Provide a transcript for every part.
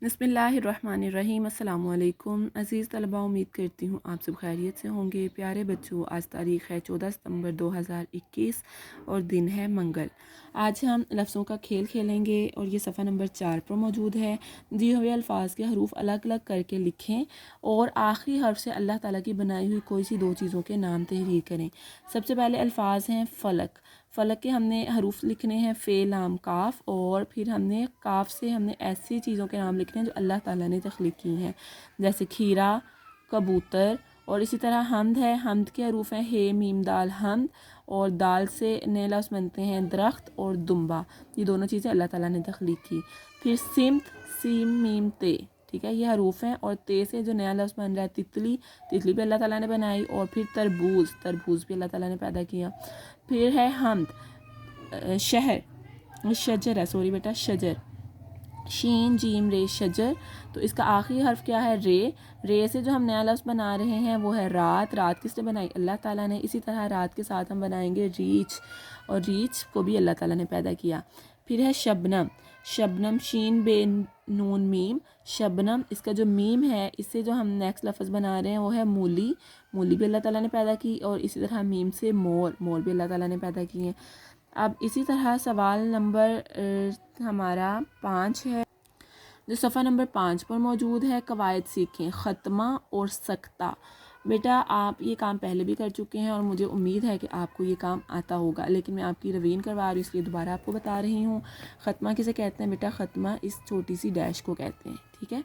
بسم اللہ الرحمن الرحیم۔ السلام علیکم عزیز طلباء، امید کرتی ہوں آپ سب خیریت سے ہوں گے۔ پیارے بچوں، آج تاریخ ہے 14 ستمبر 2021 اور دن ہے منگل۔ آج ہم لفظوں کا کھیل کھیلیں گے اور یہ صفحہ نمبر 4 پر موجود ہے۔ دیے ہوئے الفاظ کے حروف الگ الگ کر کے لکھیں اور آخری حرف سے اللہ تعالیٰ کی بنائی ہوئی کوئی سی دو چیزوں کے نام تحریر کریں۔ سب سے پہلے الفاظ ہیں فلک۔ فلک کے ہم نے حروف لکھنے ہیں فے لام کاف، اور پھر ہم نے کاف سے ہم نے ایسی چیزوں کے نام لکھنے ہیں جو اللہ تعالیٰ نے تخلیق کی ہیں، جیسے کھیرا، کبوتر، اور اسی طرح حمد ہے۔ حمد کے حروف ہیں ہے میم دال حمد، اور دال سے نئے لفظ بنتے ہیں درخت اور دمبا۔ یہ دونوں چیزیں اللہ تعالیٰ نے تخلیق کی۔ پھر سمت، سیم میم تے، ٹھیک ہے، یہ حروف ہیں، اور تے سے جو نیا لفظ بن رہا ہے تتلی، تتلی بھی اللہ تعالیٰ نے بنائی، اور پھر تربوز، تربوز بھی اللہ تعالیٰ نے پیدا کیا۔ پھر ہے حمد، شہر، شجر ہے، سوری بیٹا، شجر، شین جیم رے شجر۔ تو اس کا آخری حرف کیا ہے؟ رے۔ رے سے جو ہم نیا لفظ بنا رہے ہیں وہ ہے رات۔ رات کس نے بنائی؟ اللہ تعالیٰ نے۔ اسی طرح رات کے ساتھ ہم بنائیں گے ریچھ، اور ریچھ کو بھی اللہ تعالیٰ نے پیدا کیا۔ پھر ہے شبنم۔ شبنم، شین بے نون میم، شبنم، اس کا جو میم ہے اس سے جو ہم نیکسٹ لفظ بنا رہے ہیں وہ ہے مولی۔ مولی بھی اللہ تعالیٰ نے پیدا کی، اور اسی طرح میم سے مور، مور بھی اللہ تعالیٰ نے پیدا کی ہیں۔ اب اسی طرح سوال نمبر ہمارا 5 ہے، جو صفحہ نمبر 5 پر موجود ہے۔ قواعد سیکھیں، ختمہ اور سکتہ۔ بیٹا آپ یہ کام پہلے بھی کر چکے ہیں اور مجھے امید ہے کہ آپ کو یہ کام آتا ہوگا، لیکن میں آپ کی روین کروا رہی ہوں، اس لیے دوبارہ آپ کو بتا رہی ہوں۔ ختمہ کسے کہتے ہیں بیٹا؟ ختمہ اس چھوٹی سی ڈیش کو کہتے ہیں، ٹھیک ہے۔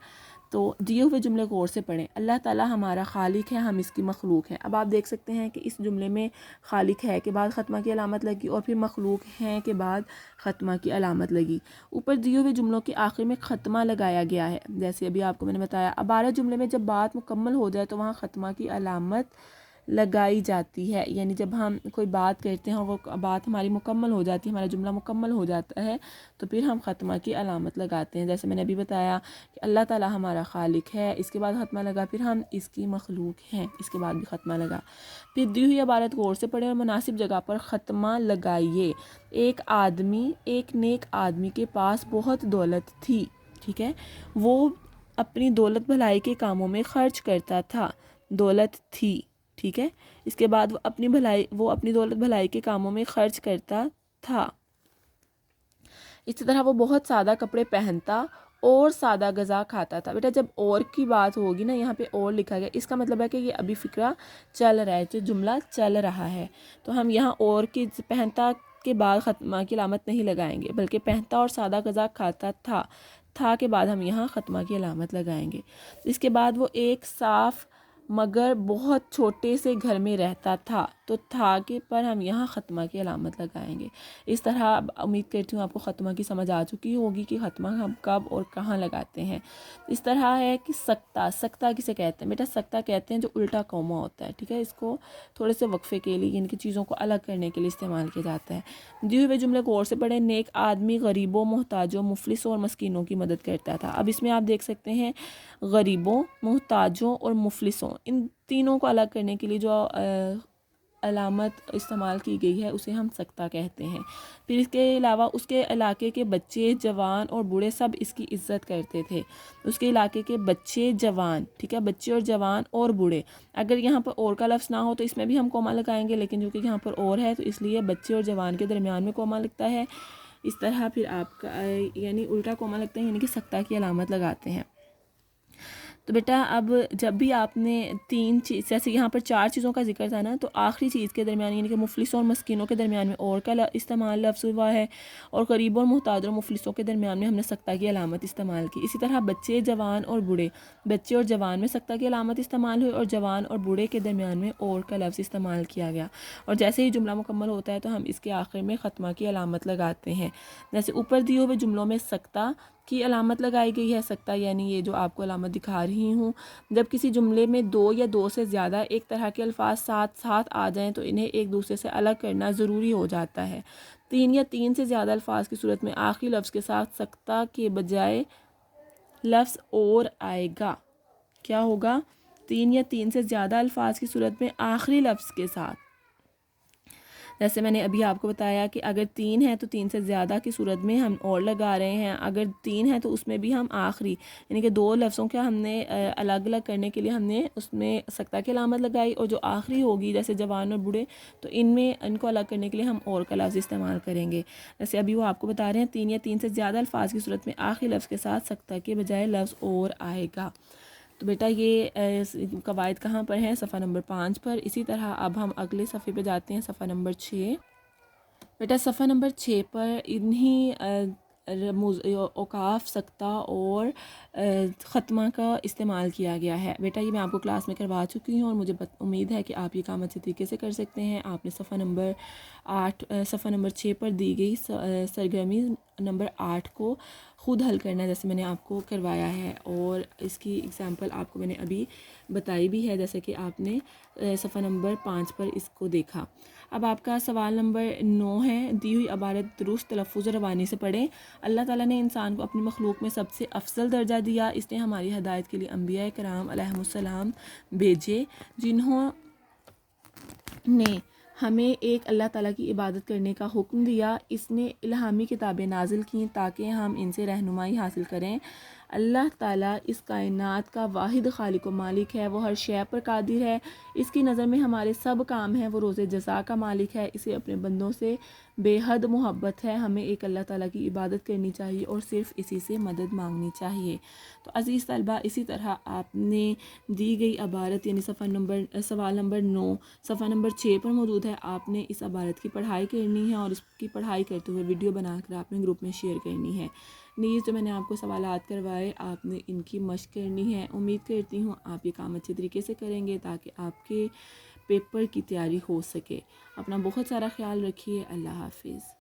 تو دیے ہوئے جملے غور سے پڑھیں۔ اللہ تعالیٰ ہمارا خالق ہے، ہم اس کی مخلوق ہیں۔ اب آپ دیکھ سکتے ہیں کہ اس جملے میں خالق ہے کے بعد ختمہ کی علامت لگی، اور پھر مخلوق ہیں کے بعد ختمہ کی علامت لگی۔ اوپر دیے ہوئے جملوں کے آخر میں ختمہ لگایا گیا ہے، جیسے ابھی آپ کو میں نے بتایا۔ عبارت جملے میں جب بات مکمل ہو جائے تو وہاں ختمہ کی علامت لگائی جاتی ہے، یعنی جب ہم کوئی بات کرتے ہیں اور وہ بات ہماری مکمل ہو جاتی ہے، ہمارا جملہ مکمل ہو جاتا ہے، تو پھر ہم ختمہ کی علامت لگاتے ہیں۔ جیسے میں نے ابھی بتایا کہ اللہ تعالیٰ ہمارا خالق ہے، اس کے بعد ختمہ لگا، پھر ہم اس کی مخلوق ہیں، اس کے بعد بھی ختمہ لگا۔ پھر دی ہوئی عبارت غور سے پڑھیں اور مناسب جگہ پر ختمہ لگائیے۔ ایک نیک آدمی کے پاس بہت دولت تھی، ٹھیک ہے، وہ اپنی دولت بھلائی کے کاموں میں خرچ کرتا تھا۔ دولت تھی، ٹھیک ہے، اس کے بعد وہ اپنی دولت بھلائی کے کاموں میں خرچ کرتا تھا۔ اسی طرح وہ بہت سادہ کپڑے پہنتا اور سادہ غذا کھاتا تھا۔ بیٹا جب اور کی بات ہوگی نا، یہاں پہ اور لکھا گیا، اس کا مطلب ہے کہ یہ ابھی فقرہ چل رہا ہے، جو جملہ چل رہا ہے، تو ہم یہاں اور کی پہنتا کے بعد ختمہ کی علامت نہیں لگائیں گے، بلکہ پہنتا اور سادہ غذا کھاتا تھا کے بعد ہم یہاں ختمہ کی علامت لگائیں گے۔ اس کے بعد وہ ایک صاف مگر بہت چھوٹے سے گھر میں رہتا تھا، تو تھا کے پر ہم یہاں ختمہ کی علامت لگائیں گے۔ اس طرح امید کرتی ہوں آپ کو ختمہ کی سمجھ آ چکی ہوگی کہ ختمہ ہم کب اور کہاں لگاتے ہیں۔ اس طرح ہے کہ سکتہ، سکتہ کسے کہتے ہیں بیٹا؟ سکتہ کہتے ہیں جو الٹا کوما ہوتا ہے، ٹھیک ہے، اس کو تھوڑے سے وقفے کے لیے، ان کی چیزوں کو الگ کرنے کے لیے استعمال کیا جاتا ہے۔ دیے ہوئے جملے غور سے پڑھیں۔ نیک آدمی غریبوں، محتاجوں، مفلسوں اور مسکینوں کی مدد کرتا تھا۔ اب اس میں آپ دیکھ سکتے ہیں غریبوں، محتاجوں اور مفلسوں، ان تینوں کو الگ کرنے کے لیے جو علامت استعمال کی گئی ہے اسے ہم سکتہ کہتے ہیں۔ پھر اس کے علاوہ اس کے علاقے کے بچے، جوان اور بوڑھے سب اس کی عزت کرتے تھے۔ اس کے علاقے کے بچے، جوان، ٹھیک ہے، بچے اور جوان اور بوڑھے۔ اگر یہاں پر اور کا لفظ نہ ہو تو اس میں بھی ہم کوما لگائیں گے، لیکن جو کہ یہاں پر اور ہے تو اس لیے بچے اور جوان کے درمیان میں کوما لگتا ہے۔ اس طرح پھر آپ کا یعنی الٹا کوما لگتا ہے، یعنی کہ سکتہ کی علامت لگاتے ہیں۔ تو بیٹا اب جب بھی آپ نے تین چیز، جیسے یہاں پر 4 چیزوں کا ذکر تھا نا، تو آخری چیز کے درمیان یعنی کہ مفلسوں اور مسکینوں کے درمیان میں اور کا استعمال لفظ ہوا ہے، اور غریبوں اور محتاجوں اور مفلسوں کے درمیان میں ہم نے سکتہ کی علامت استعمال کی۔ اسی طرح بچے، جوان اور بوڑھے، بچے اور جوان میں سکتہ کی علامت استعمال ہوئی، اور جوان اور بوڑھے کے درمیان میں اور کا لفظ استعمال کیا گیا، اور جیسے ہی جملہ مکمل ہوتا ہے تو ہم اس کے آخر میں ختمہ کی علامت لگاتے ہیں۔ جیسے اوپر دیے ہوئے جملوں میں سکتہ کی علامت لگائی گئی ہے، سکتہ یعنی یہ جو آپ کو علامت دکھا رہی ہوں۔ جب کسی جملے میں 2 یا 2 سے زیادہ ایک طرح کے الفاظ ساتھ ساتھ آ جائیں تو انہیں ایک دوسرے سے الگ کرنا ضروری ہو جاتا ہے۔ 3 یا 3 سے زیادہ الفاظ کی صورت میں آخری لفظ کے ساتھ سکتہ کے بجائے لفظ اور آئے گا۔ کیا ہوگا؟ 3 یا 3 سے زیادہ الفاظ کی صورت میں آخری لفظ کے ساتھ جیسے میں نے ابھی آپ کو بتایا کہ اگر 3 ہے تو 3 سے زیادہ کی صورت میں ہم اور لگا رہے ہیں، اگر 3 ہے تو اس میں بھی ہم آخری یعنی کہ 2 لفظوں کا ہم نے الگ الگ کرنے کے لیے ہم نے اس میں سکتہ کی علامت لگائی، اور جو آخری ہوگی جیسے جوان اور بوڑھے تو ان کو الگ کرنے کے لیے ہم اور کا لفظ استعمال کریں گے۔ جیسے ابھی وہ آپ کو بتا رہے ہیں 3 یا 3 سے زیادہ الفاظ کی صورت میں آخری لفظ کے ساتھ سکتہ کے بجائے لفظ اور آئے گا۔ تو بیٹا یہ قواعد کہاں پر ہیں؟ صفحہ نمبر 5 پر۔ اسی طرح اب ہم اگلے صفحے پہ جاتے ہیں، صفحہ نمبر 6۔ بیٹا صفحہ نمبر 6 پر انہی اوقاف، سکتہ اور ختمہ کا استعمال کیا گیا ہے۔ بیٹا یہ میں آپ کو کلاس میں کروا چکی ہوں، اور مجھے امید ہے کہ آپ یہ کام اچھے طریقے سے کر سکتے ہیں۔ آپ نے صفحہ نمبر 6 پر دی گئی سرگرمی نمبر 8 کو خود حل کرنا ہے، جیسے میں نے آپ کو کروایا ہے، اور اس کی اگزامپل آپ کو میں نے ابھی بتائی بھی ہے، جیسے کہ آپ نے صفحہ نمبر 5 پر اس کو دیکھا۔ اب آپ کا سوال نمبر 9 ہے، دی ہوئی عبارت درست تلفظ اور روانی سے پڑھیں۔ اللہ تعالیٰ نے انسان کو اپنی مخلوق میں سب سے افضل درجہ دیا، اس نے ہماری ہدایت کے لیے انبیاء کرام علیہم السلام بھیجے، جنہوں نے ہمیں ایک اللہ تعالیٰ کی عبادت کرنے کا حکم دیا۔ اس نے الہامی کتابیں نازل کیں تاکہ ہم ان سے رہنمائی حاصل کریں۔ اللہ تعالیٰ اس کائنات کا واحد خالق و مالک ہے، وہ ہر شے پر قادر ہے، اس کی نظر میں ہمارے سب کام ہیں، وہ روز جزا کا مالک ہے، اسے اپنے بندوں سے بے حد محبت ہے، ہمیں ایک اللہ تعالیٰ کی عبادت کرنی چاہیے اور صرف اسی سے مدد مانگنی چاہیے۔ تو عزیز طلبہ، اسی طرح آپ نے دی گئی عبارت یعنی سوال نمبر 9 صفحہ نمبر 6 پر موجود ہے، آپ نے اس عبارت کی پڑھائی کرنی ہے، اور اس کی پڑھائی کرتے ہوئے ویڈیو بنا کر آپ نے گروپ میں شیئر کرنی ہے۔ نیز جو میں نے آپ کو سوالات کروائے آپ نے ان کی مشق کرنی ہے۔ امید کرتی ہوں آپ یہ کام اچھے طریقے سے کریں گے تاکہ آپ کے پیپر کی تیاری ہو سکے۔ اپنا بہت سارا خیال رکھیے۔ اللہ حافظ۔